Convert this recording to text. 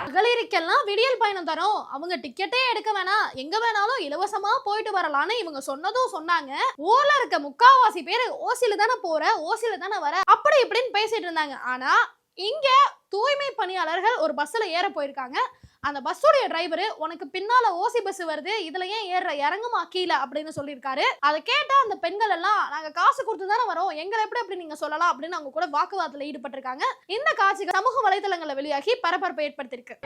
மகளிருக்கெல்லாம் விடியல் பயணம் தரோம், அவங்க டிக்கெட்டே எடுக்க வேணாம், எங்க வேணாலும் இலவசமா போயிட்டு வரலான்னு இவங்க சொன்னதும் சொன்னாங்க. ஊர்ல இருக்க முக்காவாசி பேரு ஓசில தானே போற, ஓசில தானே வர, அப்படி இப்படின்னு பேசிட்டு இருந்தாங்க. ஆனா இங்க தூய்மை பணியாளர்கள் ஒரு பஸ்ல ஏற போயிருக்காங்க. அந்த பஸ்ஸுடைய டிரைவர், உனக்கு பின்னால ஓசி பஸ் வருது, இதுல ஏன் ஏற, இறங்குமா கீழே அப்படின்னு சொல்லியிருக்காரு. அதை கேட்டா அந்த பெண்கள் எல்லாம், நாங்க காசு கொடுத்து தானே வரோம், எங்களை எப்படி அப்படி நீங்க சொல்லலாம் அப்படின்னு அவங்க கூட வாக்குவாதத்துல ஈடுபட்டிருக்காங்க. இந்த காட்சிகள் சமூக வலைதளங்கள்ல வெளியாகி பரபரப்பை ஏற்படுத்தியிருக்கு.